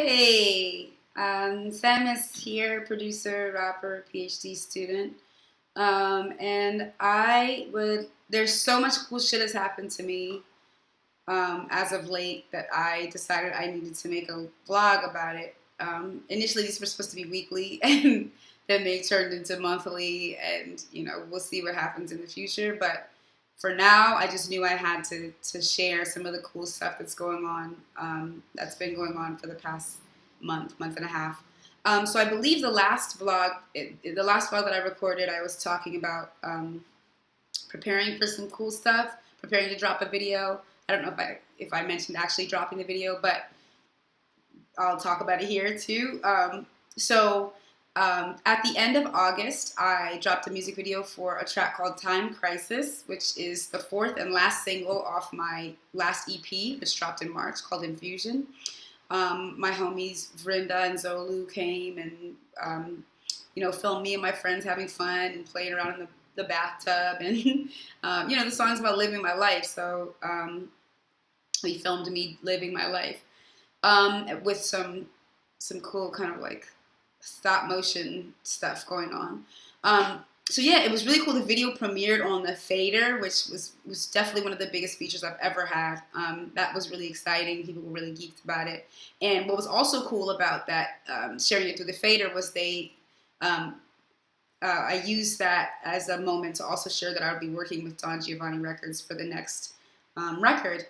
Hey, Sam is here, producer, rapper, PhD student. And there's so much cool shit has happened to me as of late that I decided I needed to make a vlog about it. Initially, these were supposed to be weekly, and then they turned into monthly, and we'll see what happens in the future. But for now, I just knew I had to share some of the cool stuff that's going on, that's been going on for the past month and a half. So I believe the last vlog that I recorded, I was talking about preparing for some cool stuff, preparing to drop a video. I don't know if I mentioned actually dropping the video, but I'll talk about it here too. At the end of August, I dropped a music video for a track called Time Crisis, which is the fourth and last single off my last EP, which dropped in March, called Infusion. My homies Vrinda and Zolu came and filmed me and my friends having fun and playing around in the bathtub, and the song's about living my life, so we filmed me living my life with some cool kind of like stop motion stuff going on. So yeah, it was really cool. The video premiered on the Fader, which was definitely one of the biggest features I've ever had. That was really exciting. People were really geeked about it. And what was also cool about that, sharing it through the Fader, was I used that as a moment to also share that I would be working with Don Giovanni Records for the next record.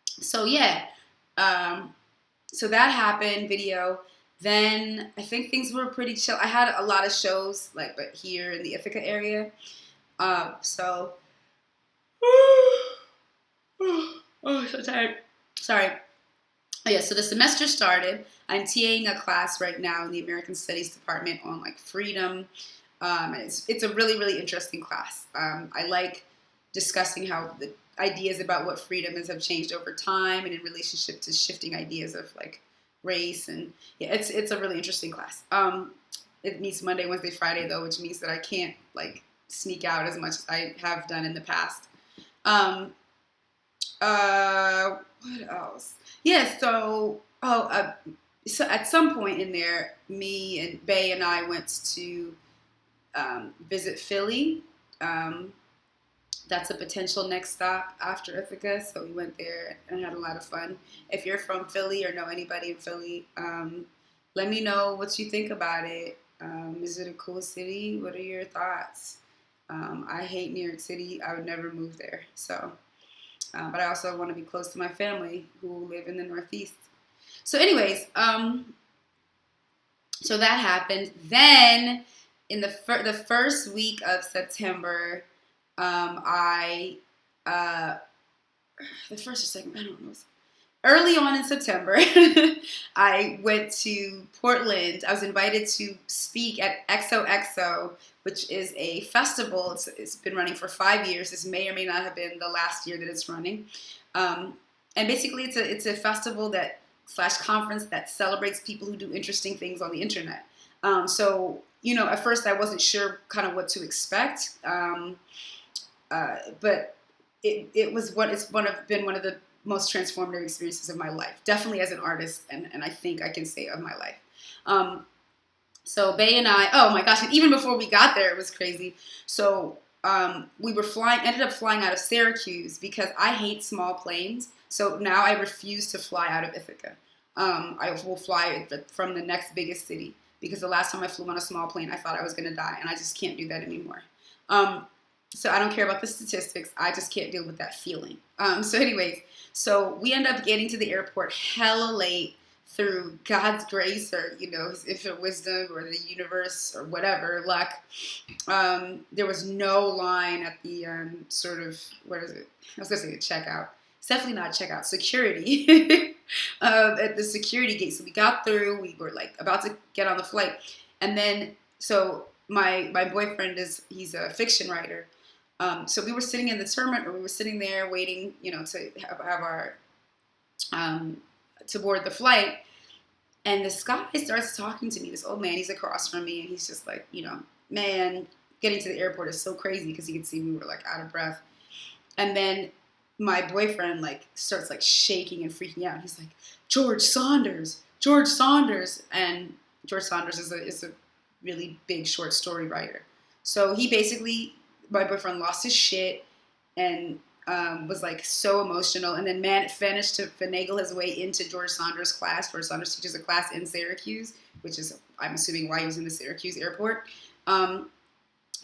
So yeah, so that happened, video. Then I think things were pretty chill. I had a lot of shows, but here in the Ithaca area. So, so tired. Sorry. Oh yeah, so the semester started. I'm TAing a class right now in the American Studies department on freedom. And it's a really, really interesting class. I like discussing how the ideas about what freedom is have changed over time and in relationship to shifting ideas of race, and yeah, it's a really interesting class. It meets Monday, Wednesday, Friday though, which means that I can't sneak out as much as I have done in the past. What else? Yeah, so at some point in there, me and Bay and I went to visit Philly. That's a potential next stop after Ithaca, so we went there and had a lot of fun. If you're from Philly or know anybody in Philly, let me know what you think about it. Is it a cool city? What are your thoughts? I hate New York City. I would never move there. So, but I also want to be close to my family who live in the Northeast. So anyways, so that happened. Then in the first week of September, the first or second, I don't know. Early on in September, I went to Portland. I was invited to speak at Xoxo, which is a festival. It's been running for 5 years. This may or may not have been the last year that it's running. And basically, it's a festival that / conference that celebrates people who do interesting things on the internet. So at first I wasn't sure kind of what to expect. But it's been one of the most transformative experiences of my life, definitely as an artist, and I think I can say of my life. So Bay and I, oh my gosh, and even before we got there, it was crazy. So we ended up flying out of Syracuse because I hate small planes. So now I refuse to fly out of Ithaca. I will fly from the next biggest city, because the last time I flew on a small plane, I thought I was going to die, and I just can't do that anymore. So I don't care about the statistics. I just can't deal with that feeling. So anyways, so we end up getting to the airport hella late through God's grace, or, His infinite wisdom, or the universe, or whatever, luck. There was no line at the what is it? I was going to say checkout. It's definitely not checkout. Security. At the security gate. So we got through. We were about to get on the flight. And then, so my boyfriend he's a fiction writer. So we were sitting in the terminal, we were sitting there waiting, to have our, to board the flight. And this guy starts talking to me, this old man, he's across from me, and he's just man, getting to the airport is so crazy, because he could see we were out of breath. And then my boyfriend starts shaking and freaking out. He's like, George Saunders, George Saunders. And George Saunders is a really big short story writer. So he basically, my boyfriend lost his shit and was like so emotional, and then managed to finagle his way into George Saunders' class. George Saunders teaches a class in Syracuse, which is, I'm assuming, why he was in the Syracuse airport. And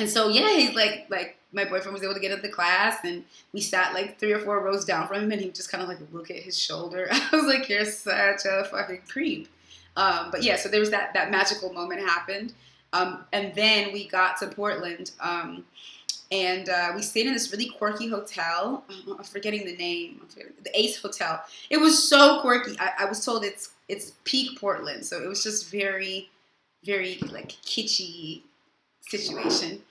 so yeah, he's like my boyfriend was able to get into the class, and we sat like 3 or 4 rows down from him, and he would just kind of like look at his shoulder. I was like, you're such a fucking creep. But yeah, so there was that magical moment happened. And then we got to Portland, and we stayed in this really quirky hotel. I'm forgetting the name. The Ace Hotel. It was so quirky. I was told it's peak Portland, so it was just very, very like kitschy situation.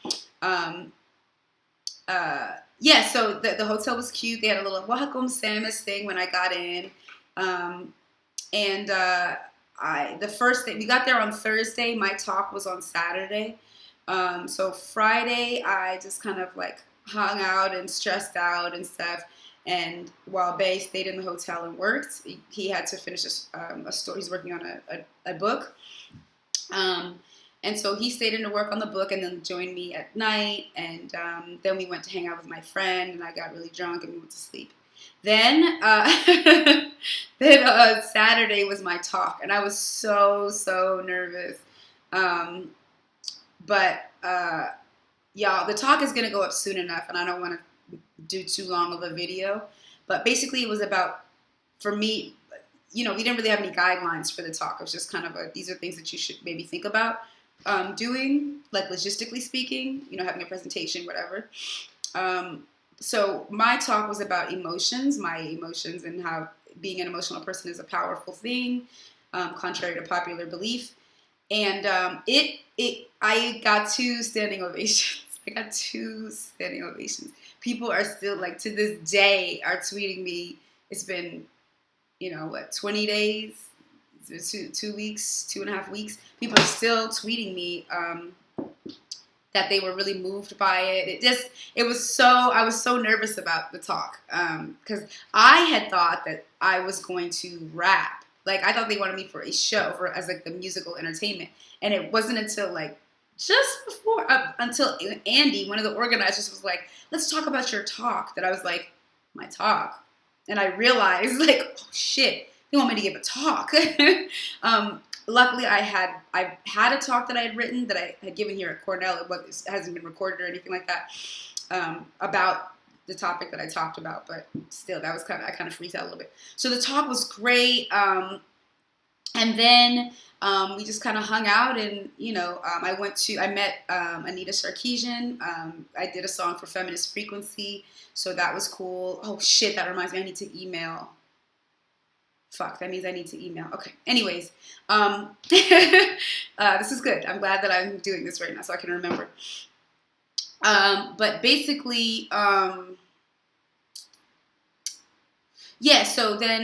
Yeah, so the hotel was cute. They had a little welcome Samus thing when I got in. The first day, we got there on Thursday. My talk was on Saturday. So Friday, I just kind of like hung out and stressed out and stuff. And while Bay stayed in the hotel and worked, he had to finish a story. He's working on a book. And so he stayed in to work on the book and then joined me at night. And then we went to hang out with my friend, and I got really drunk and we went to sleep. Then Saturday was my talk, and I was so nervous. But y'all, the talk is gonna go up soon enough, and I don't want to do too long of a video. But basically, it was about, for me, we didn't really have any guidelines for the talk. It was just kind of these are things that you should maybe think about doing, like logistically speaking, having a presentation, whatever. So my talk was about my emotions, and how being an emotional person is a powerful thing, contrary to popular belief. And I got 2 standing ovations. People are still, like, to this day, are tweeting me. It's been, 20 days, 2 weeks, 2.5 weeks. People are still tweeting me that they were really moved by it. I was so nervous about the talk because I had thought that I was going to rap. Like, I thought they wanted me for a show, as like the musical entertainment. And it wasn't until like just before, until Andy, one of the organizers, was like, let's talk about your talk, that I was like, my talk? And I realized, like, oh shit, they want me to give a talk. Luckily, I had a talk that I had written, that I had given here at Cornell. It hasn't been recorded or anything like that, about the topic that I talked about. But still, I kind of freaked out a little bit. So the talk was great. And then we just kind of hung out, and I met Anita Sarkeesian. I did a song for Feminist Frequency, so that was cool. Oh shit, that reminds me, I need to email. Fuck, that means I need to email. Okay, anyways, this is good. I'm glad that I'm doing this right now so I can remember. But basically, yeah, so then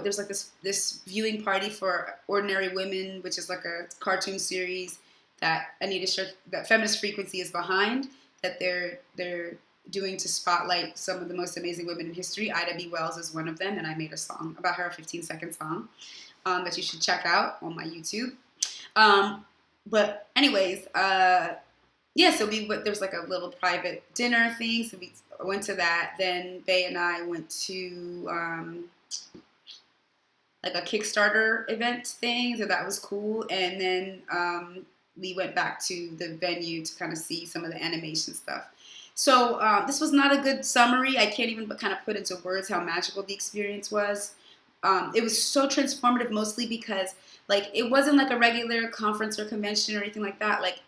there's like this viewing party for Ordinary Women, which is like a cartoon series that that Feminist Frequency is behind, that they're doing to spotlight some of the most amazing women in history. Ida B. Wells is one of them, and I made a song about her, a 15-second song that you should check out on my YouTube. But anyways, yeah, so there was like a little private dinner thing, so we went to that. Then Bay and I went to like a Kickstarter event thing, so that was cool. And then we went back to the venue to kind of see some of the animation stuff. So this was not a good summary. I can't even kind of put into words how magical the experience was. It was so transformative, mostly because like it wasn't like a regular conference or convention or anything like that. Like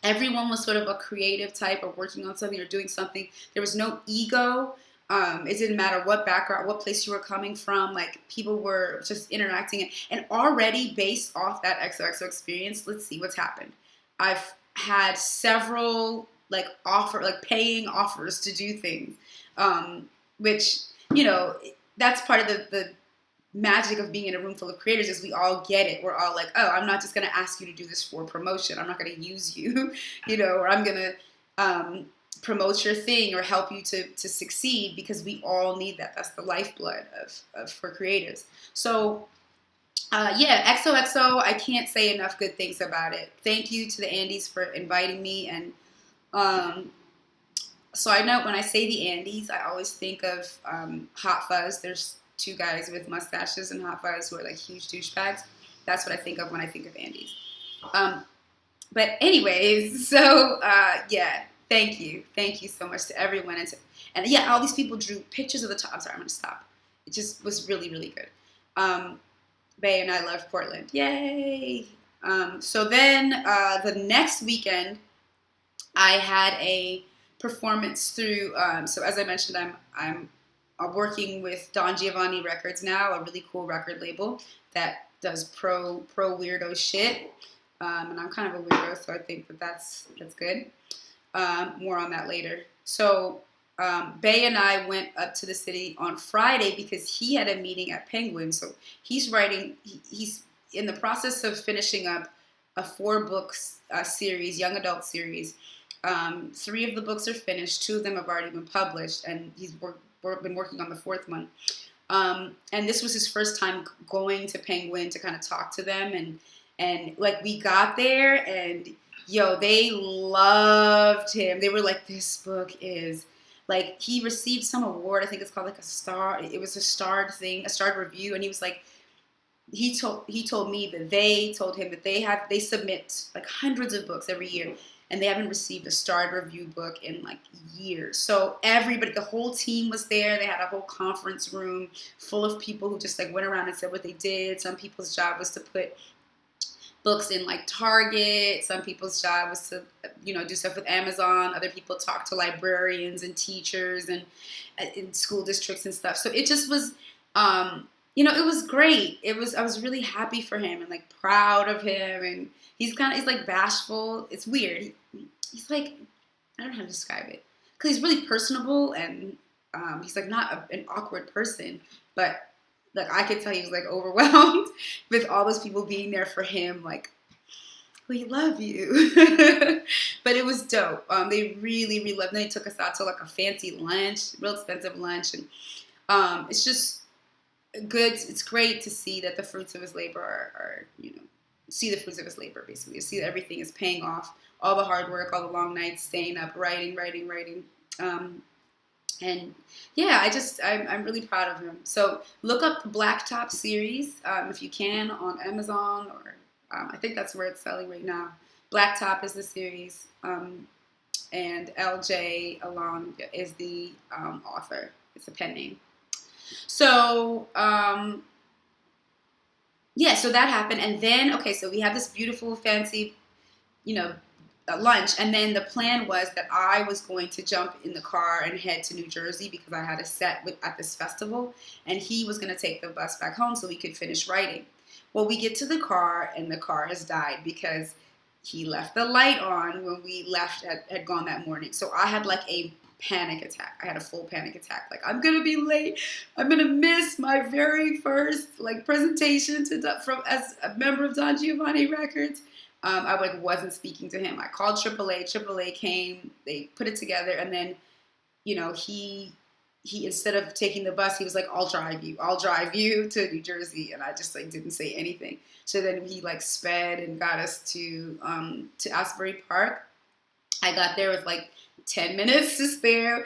everyone was sort of a creative type, or working on something or doing something. There was no ego. It didn't matter what background, what place you were coming from. Like people were just interacting, and already based off that XOXO experience, let's see what's happened. I've had several paying offers to do things, which, that's part of the magic of being in a room full of creators, is we all get it. We're all like, oh, I'm not just going to ask you to do this for promotion. I'm not going to use you, or I'm going to promote your thing or help you to succeed, because we all need that. That's the lifeblood for creatives. So Yeah, XOXO. I can't say enough good things about it. Thank you to the Andes for inviting me. And um, so I know when I say the Andes, I always think of Hot Fuzz. There's two guys with mustaches in Hot Fuzz who are like huge douchebags. That's what I think of when I think of Andes. Um, but anyways, so yeah, thank you so much to everyone, and yeah, all these people drew pictures of the top. I'm sorry, I'm gonna stop. It just was really really good. Um, Bay and I love Portland, yay! So then the next weekend, I had a performance through. So as I mentioned, I'm working with Don Giovanni Records now, a really cool record label that does pro weirdo shit. And I'm kind of a weirdo, so I think that's good. More on that later. So Bay and I went up to the city on Friday because he had a meeting at Penguin. So he's writing. He's in the process of finishing up a 4 books series, young adult series. 3 of the books are finished. 2 of them have already been published, and he's been working on the 4th one. And this was his first time going to Penguin to kind of talk to them, and like we got there, and yo, they loved him. They were like, this book is like, he received some award. I think it's called like a star. It was a starred thing, a starred review, and he was like, he told me that they told him that they submit like hundreds of books every year, and they haven't received a starred review book in like years. So everybody, the whole team was there. They had a whole conference room full of people who just like went around and said what they did. Some people's job was to put books in like Target. Some people's job was to, do stuff with Amazon. Other people talked to librarians and teachers and in school districts and stuff. So it just was, it was great. I was really happy for him and like proud of him. And he's like bashful. It's weird. He's like, I don't know how to describe it. Because he's really personable, and he's like not an awkward person, but like I could tell he was like overwhelmed with all those people being there for him, like, we love you. But it was dope. They really, really loved it. They took us out to like a fancy lunch, real expensive lunch, and it's just good. It's great to see that the fruits of his labor are see the fruits of his labor, basically. You see that everything is paying off. All the hard work, all the long nights, staying up, writing. And yeah, I'm really proud of him. So look up the Blacktop series if you can on Amazon, or I think that's where it's selling right now. Blacktop is the series, and LJ Alon is the author. It's a pen name. So yeah, so that happened, and then so we have this beautiful, fancy, lunch, and then the plan was that I was going to jump in the car and head to New Jersey because I had a set at this festival, and he was going to take the bus back home so we could finish writing. Well, we get to the car, and the car has died because he left the light on when we had gone that morning. So I had like a panic attack. I had a full panic attack. Like, I'm gonna be late. I'm gonna miss my very first like presentation as a member of Don Giovanni Records. I like wasn't speaking to him. I called AAA. AAA came. They put it together, and then he instead of taking the bus, he was like, I'll drive you to New Jersey, and I just like didn't say anything. So then he like sped and got us to Asbury Park. I got there with like 10 minutes to spare.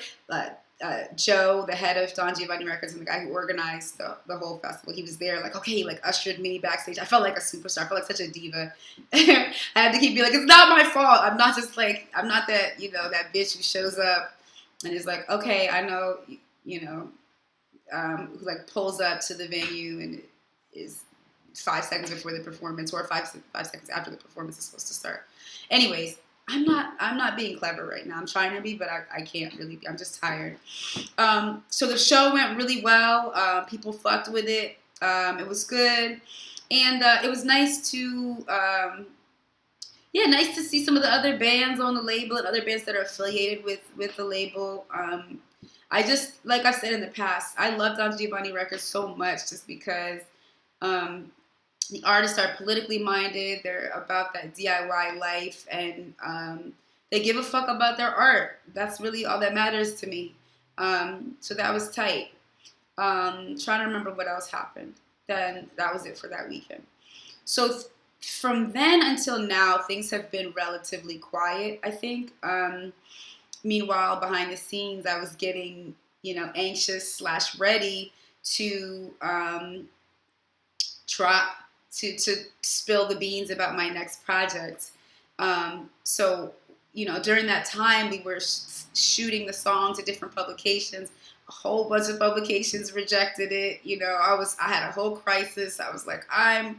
Joe, the head of Don Giovanni Records and the guy who organized the whole festival, he was there. Like, okay, he like ushered me backstage. I felt like a superstar. I felt like such a diva. I had to keep being like, it's not my fault. I'm not that, that bitch who shows up and is like, okay, I know, who like pulls up to the venue and is 5 seconds before the performance, or 5 seconds after the performance is supposed to start. Anyways, I'm not being clever right now. I'm trying to be, but I can't really be. I'm just tired. So the show went really well. People fucked with it. It was good. And it was nice to, nice to see some of the other bands on the label and other bands that are affiliated with the label. I just, like I've said in the past, I love Don Giovanni Records so much just because the artists are politically minded. They're about that DIY life, and they give a fuck about their art. That's really all that matters to me. So that was tight. Trying to remember what else happened. then that was it for that weekend. So from then until now, things have been relatively quiet, I think. Meanwhile, behind the scenes, I was getting, anxious / ready to drop, to spill the beans about my next project. So, during that time, we were shooting the song to different publications. A whole bunch of publications rejected it. I had a whole crisis. I was like, I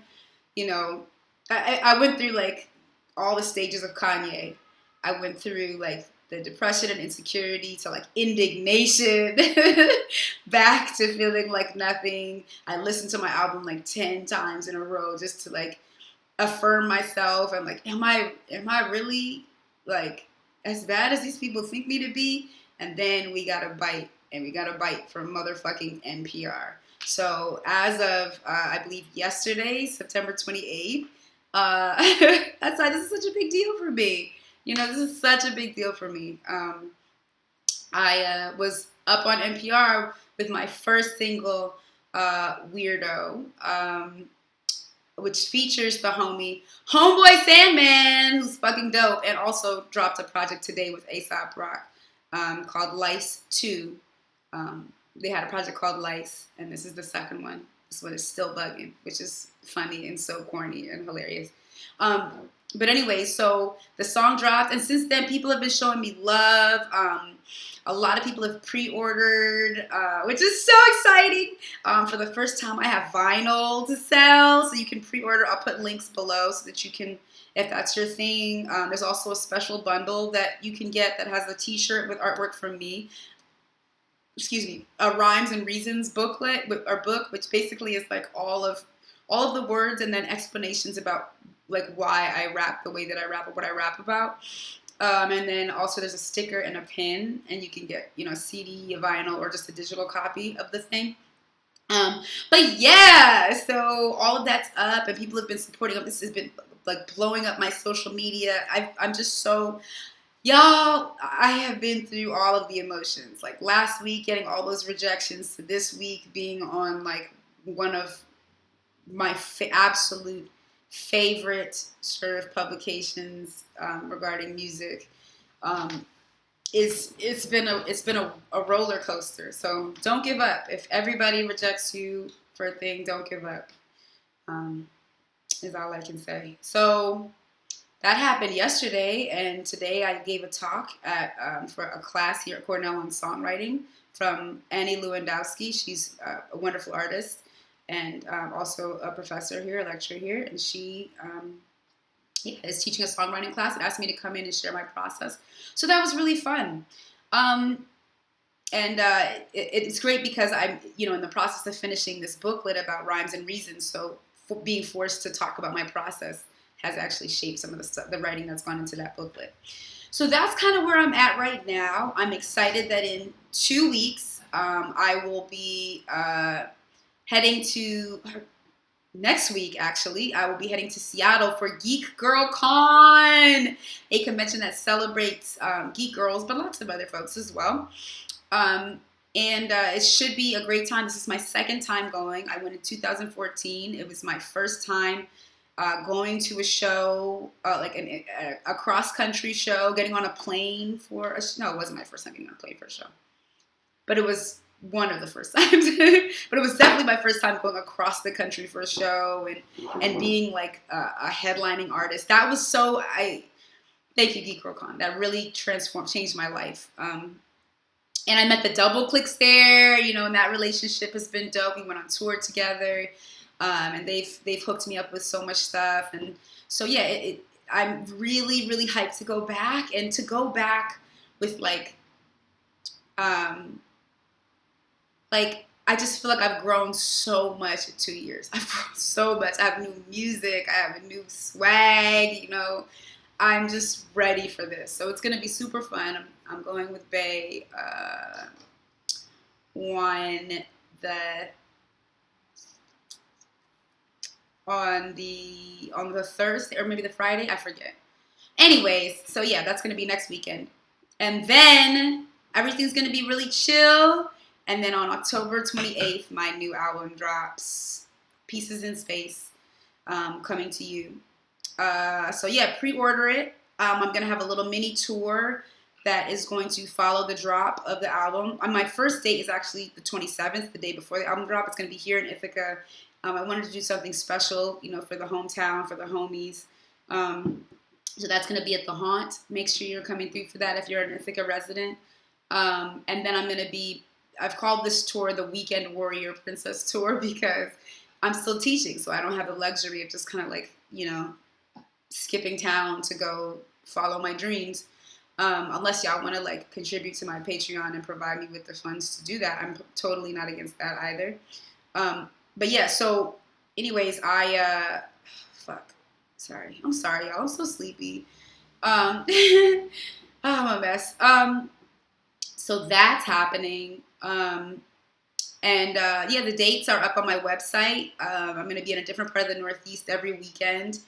went through like all the stages of Kanye. I went through like the depression and insecurity to like indignation, back to feeling like nothing. I listened to my album like 10 times in a row just to like affirm myself and like, am I really like as bad as these people think me to be? And then we got a bite, and we got a bite from motherfucking NPR. So as of I believe yesterday, September 28th, that's why this is such a big deal for me. This is such a big deal for me. I was up on NPR with my first single, Weirdo, which features the homeboy Sandman, who's fucking dope, and also dropped a project today with A$AP Rock called Lice 2. They had a project called Lice, and this is the second one. This one is Still Bugging, which is funny and so corny and hilarious. But anyway, so the song dropped, and since then, people have been showing me love. A lot of people have pre-ordered, which is so exciting. For the first time, I have vinyl to sell, so you can pre-order. I'll put links below so that you can, if that's your thing. There's also a special bundle that you can get that has a t-shirt with artwork from me. A Rhymes and Reasons booklet, or book, which basically is like all of the words and then explanations about like why I rap the way that I rap or what I rap about. And then also there's a sticker and a pin, and you can get, a CD, a vinyl, or just a digital copy of the thing. But yeah, so all of that's up, and people have been supporting up. This has been like blowing up my social media. I'm just so, y'all, I have been through all of the emotions. Like last week getting all those rejections, to this week being on like one of my absolute favorite sort of publications regarding music. It's been a roller coaster. So don't give up. If everybody rejects you for a thing, don't give up. Is all I can say. So that happened yesterday, and today I gave a talk for a class here at Cornell on songwriting from Annie Lewandowski. She's a wonderful artist, and also a professor here, a lecturer here, and she is teaching a songwriting class and asked me to come in and share my process. So that was really fun. It's great because I'm, in the process of finishing this booklet about rhymes and reasons, so being forced to talk about my process has actually shaped some of the writing that's gone into that booklet. So that's kind of where I'm at right now. I'm excited that in 2 weeks, I will be heading to, next week actually, I will be heading to Seattle for Geekgirlcon, a convention that celebrates geek girls, but lots of other folks as well. It should be a great time. This is my second time going. I went in 2014. It was my first time going to a show, like a cross-country show, getting on a plane for a show. No, it wasn't my first time getting on a plane for a show. But it was one of the first times. But it was definitely my first time going across the country for a show and being like a headlining artist. That was thank you, Geekgirlcon. That really changed my life. And I met the Double Clicks there, and that relationship has been dope. We went on tour together, and they've hooked me up with so much stuff. And so, yeah, I'm really, really hyped to go back, and to go back with I just feel like I've grown so much in 2 years. I've grown so much. I have new music. I have a new swag, I'm just ready for this. So it's going to be super fun. I'm going with Bae on the Thursday or maybe the Friday. I forget. Anyways, so yeah, that's going to be next weekend. And then everything's going to be really chill. And then on October 28th, my new album drops. Pieces in Space, coming to you. So yeah, pre-order it. I'm gonna have a little mini tour that is going to follow the drop of the album. My first date is actually the 27th, the day before the album drop. It's gonna be here in Ithaca. I wanted to do something special, for the hometown, for the homies. So that's gonna be at the Haunt. Make sure you're coming through for that if you're an Ithaca resident. And then I've called this tour the Weekend Warrior Princess Tour because I'm still teaching, so I don't have the luxury of just kind of like, skipping town to go follow my dreams. Unless y'all want to like contribute to my Patreon and provide me with the funds to do that. I'm totally not against that either. But yeah, so anyways, sorry. I'm sorry, y'all. I'm so sleepy. I'm a mess. So that's happening. Yeah, the dates are up on my website. I'm going to be in a different part of the Northeast every weekend.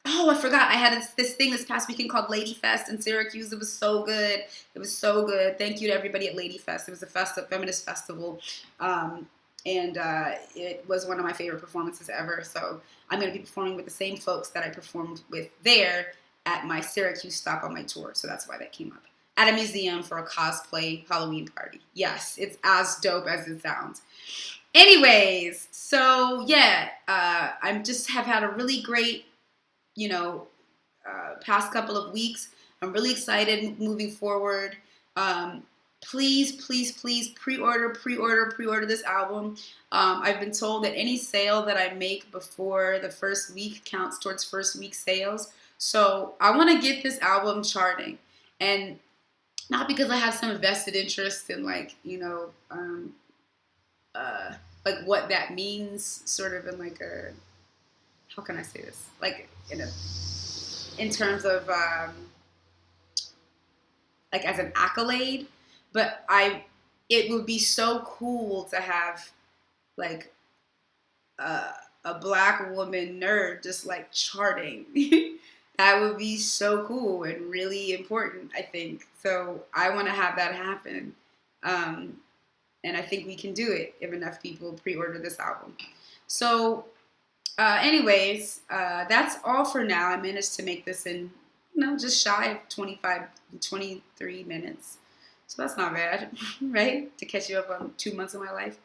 I forgot. I had this thing this past weekend called Lady Fest in Syracuse. It was so good. It was so good. Thank you to everybody at Lady Fest. It was a feminist festival. It was one of my favorite performances ever. So I'm going to be performing with the same folks that I performed with there at my Syracuse stop on my tour. So that's why that came up. At a museum for a cosplay Halloween party. Yes, it's as dope as it sounds. Anyways, so yeah, I just have had a really great, past couple of weeks. I'm really excited moving forward. Please pre-order this album. I've been told that any sale that I make before the first week counts towards first week sales. So I want to get this album charting. And not because I have some vested interest in like what that means, sort of in like a, how can I say this? Like in terms of like as an accolade, but it would be so cool to have like a Black woman nerd just like charting. That would be so cool and really important, I think. So I want to have that happen. And I think we can do it if enough people pre-order this album. So anyways, that's all for now. I managed to make this in, just shy of 23 minutes. So that's not bad, right? To catch you up on 2 months of my life.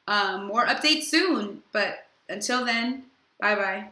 More updates soon. But until then, bye-bye.